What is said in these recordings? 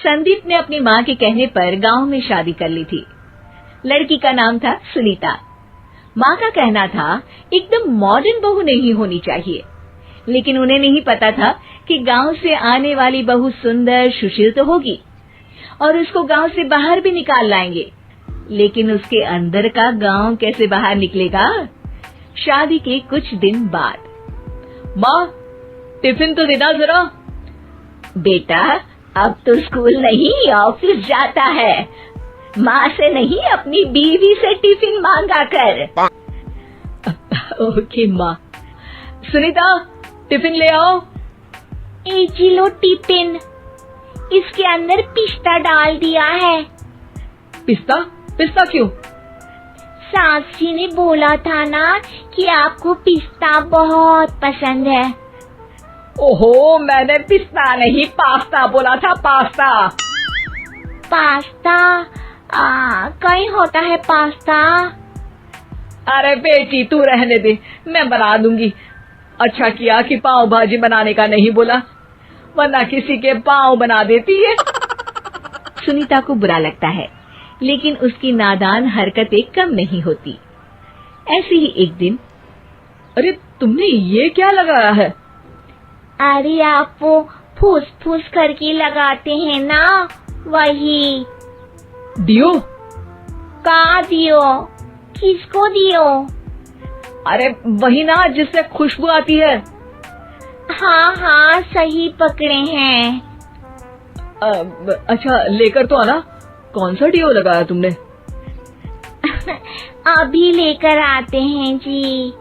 संदीप ने अपनी माँ के कहने पर गांव में शादी कर ली थी। लड़की का नाम था सुनीता। माँ का कहना था एकदम मॉडर्न बहू नहीं होनी चाहिए, लेकिन उन्हें नहीं पता था कि गांव से आने वाली बहू सुंदर सुशील तो होगी और उसको गांव से बाहर भी निकाल लाएंगे, लेकिन उसके अंदर का गांव कैसे बाहर निकलेगा। शादी के कुछ दिन बाद, माँ टिफिन तो देना जरा। बेटा अब तो स्कूल नहीं ऑफिस जाता है, माँ से नहीं अपनी बीवी से टिफिन मांगा कर। ओके माँ। सुनीता टिफिन ले आओ। एक किलो टिफिन, इसके अंदर पिस्ता डाल दिया है। पिस्ता? पिस्ता क्यों? सास जी ने बोला था ना कि आपको पिस्ता बहुत पसंद है। ओहो, मैंने पिस्ता नहीं पास्ता बोला था, पास्ता। पास्ता? कहीं होता है पास्ता? अरे बेटी तू रहने दे, मैं बना दूंगी। अच्छा किया कि पाव भाजी बनाने का नहीं बोला, वरना किसी के पाव बना देती है। सुनीता को बुरा लगता है, लेकिन उसकी नादान हरकतें कम नहीं होती। ऐसे ही एक दिन, अरे तुमने ये क्या लगाया है? अरे आप वो फूस फूस करके लगाते हैं ना, वही। दियो? का दियो? किसको दियो? अरे वही ना जिससे खुशबू आती है। हाँ हाँ सही पकड़े हैं। अच्छा लेकर तो आना। कौन सा डियो लगाया तुमने? अभी लेकर आते हैं जी।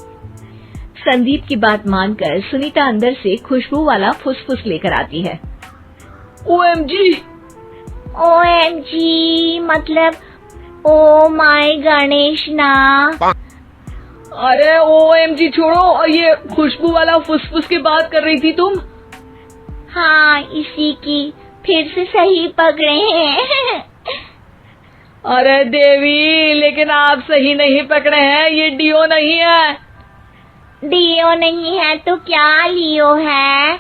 संदीप की बात मानकर सुनीता अंदर से खुशबू वाला फुसफुस लेकर आती है। OMG! OMG मतलब ओ माय गणेश ना। अरे OMG छोड़ो, ये खुशबू वाला फुसफुस की बात कर रही थी तुम? हाँ इसी की, फिर से सही पकड़े हैं। अरे देवी, लेकिन आप सही नहीं पकड़े हैं, ये डियो नहीं है। डियो नहीं है तो क्या लियो है?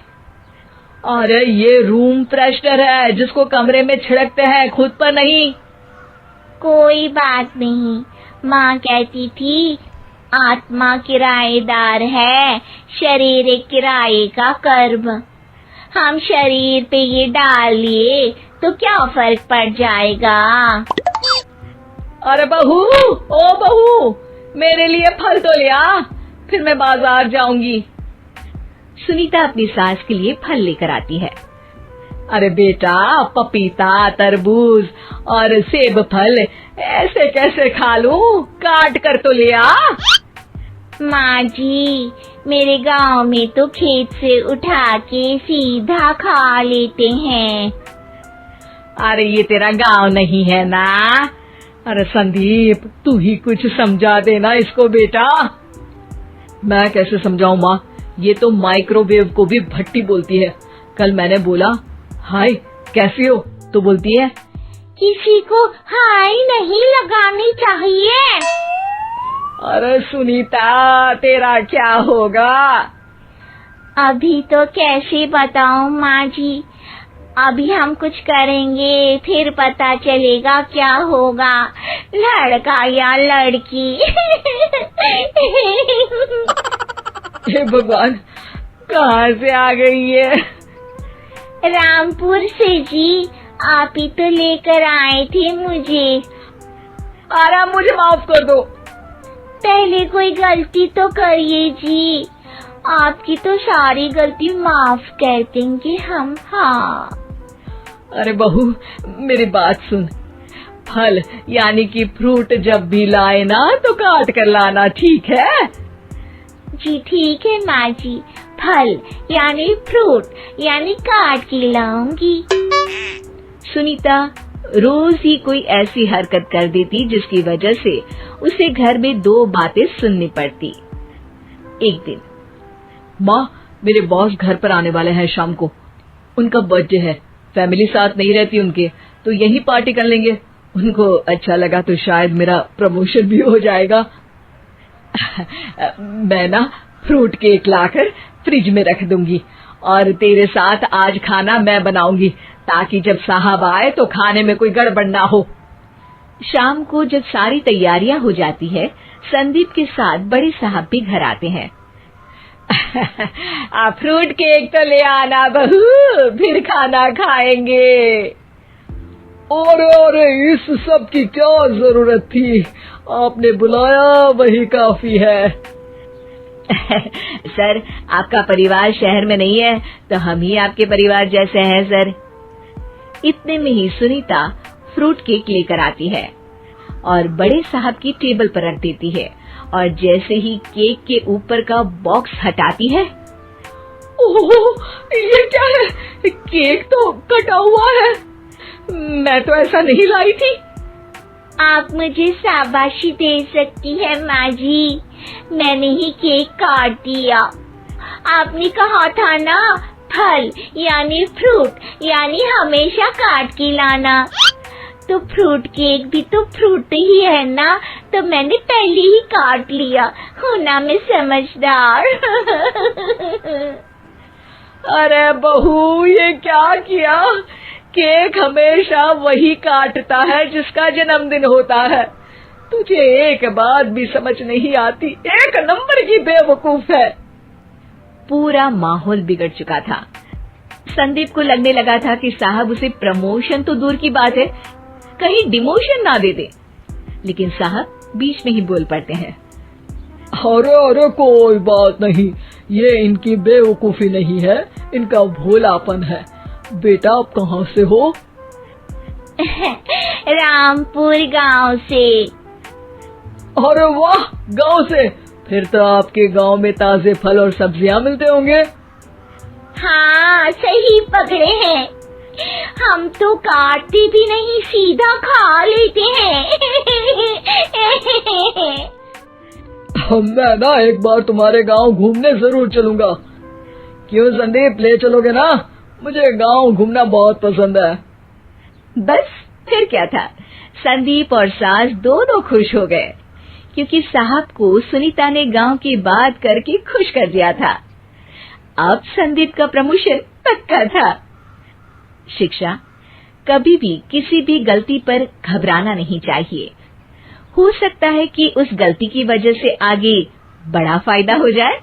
अरे ये रूम फ्रेशनर है, जिसको कमरे में छिड़कते हैं, खुद पर नहीं। कोई बात नहीं, माँ कहती थी आत्मा किराएदार है, शरीर एक किराए का कर्म। हम शरीर पे ये डाल लिए तो क्या फर्क पड़ जाएगा। अरे बहू, ओ बहू, मेरे लिए फल तो लिया, फिर मैं बाजार जाऊंगी। सुनीता अपनी सास के लिए फल लेकर आती है। अरे बेटा, पपीता, तरबूज और सेब फल ऐसे कैसे खा लूं? काट कर तो लिया। माँ जी, मेरे गांव में तो खेत से उठा के सीधा खा लेते हैं। अरे ये तेरा गांव नहीं है ना। अरे संदीप, तू ही कुछ समझा देना इसको बेटा। मैं कैसे समझाऊं माँ, ये तो माइक्रोवेव को भी भट्टी बोलती है। कल मैंने बोला हाय कैसी हो, तो बोलती है किसी को हाय नहीं लगानी चाहिए। अरे सुनीता, तेरा क्या होगा? अभी तो कैसे बताऊं माँ जी, अभी हम कुछ करेंगे फिर पता चलेगा क्या होगा, लड़का या लड़की। हे भगवान, कहाँ से आ गई ये? रामपुर से जी, आप ही तो लेकर आए थे मुझे। अरे मुझे माफ कर दो। पहले कोई गलती तो करिए जी, आपकी तो सारी गलती माफ कर देंगे हम। हाँ अरे बहू, मेरी बात सुन, फल यानी कि फ्रूट जब भी लाए ना तो काट कर लाना, ठीक है? जी ठीक है माँ जी, फल यानी फ्रूट यानी काट के लाऊंगी। सुनीता रोज ही कोई ऐसी हरकत कर देती जिसकी वजह से उसे घर में दो बातें सुननी पड़ती। एक दिन, माँ मेरे बॉस घर पर आने वाले हैं शाम को, उनका बर्थडे है, फैमिली साथ नहीं रहती उनके, तो यही पार्टी कर लेंगे। उनको अच्छा लगा तो शायद मेरा प्रमोशन भी हो जाएगा। मैं ना फ्रूट केक लाकर फ्रिज में रख दूंगी और तेरे साथ आज खाना मैं बनाऊंगी, ताकि जब साहब आए तो खाने में कोई गड़बड़ ना हो। शाम को जब सारी तैयारियां हो जाती है, संदीप के साथ बड़े साहब भी घर आते हैं। फ्रूट केक तो ले आना बहू, फिर खाना खाएंगे। अरे इस सब की क्या जरूरत थी, आपने बुलाया वही काफी है। सर, आपका परिवार शहर में नहीं है तो हम ही आपके परिवार जैसे हैं सर। इतने में ही सुनीता फ्रूट केक लेकर आती है और बड़े साहब की टेबल पर रख देती है, और जैसे ही केक के ऊपर का बॉक्स हटाती है, ओह, ये क्या है? केक तो कटा हुआ है। मैं तो ऐसा नहीं लाई थी। आप मुझे शाबाशी दे सकती है माँ जी, मैंने ही केक काट दिया। आपने कहा था ना, फल यानी फ्रूट यानी हमेशा काट के लाना। तो फ्रूट केक भी तो फ्रूट ही है ना, तो मैंने पहले ही काट लिया। हूँ ना मैं समझदार। अरे बहू, ये क्या किया? केक हमेशा वही काटता है जिसका जन्मदिन होता है। तुझे एक बात भी समझ नहीं आती, एक नंबर की बेवकूफ है। पूरा माहौल बिगड़ चुका था। संदीप को लगने लगा था कि साहब उसे प्रमोशन तो दूर की बात है, कहीं डिमोशन ना दे दे। लेकिन साहब बीच में ही बोल पड़ते हैं। अरे कोई बात नहीं, ये इनकी बेवकूफी नहीं है, इनका भोलापन है। बेटा आप कहाँ से हो? रामपुर गांव से। अरे वाह, गांव से? फिर तो आपके गांव में ताजे फल और सब्जियां मिलते होंगे। हाँ, सही पकड़े हैं। हम तो काटते भी नहीं, सीधा खा लेते हैं। मैं ना एक बार तुम्हारे गांव घूमने जरूर चलूंगा। क्यों संदीप, ले चलोगे ना? मुझे गांव घूमना बहुत पसंद है। बस फिर क्या था, संदीप और सास दोनों खुश हो गए, क्योंकि साहब को सुनीता ने गांव की बात करके खुश कर दिया था। अब संदीप का प्रमोशन पक्का था। शिक्षा, कभी भी किसी भी गलती पर घबराना नहीं चाहिए। हो सकता है कि उस गलती की वजह से आगे बड़ा फायदा हो जाए।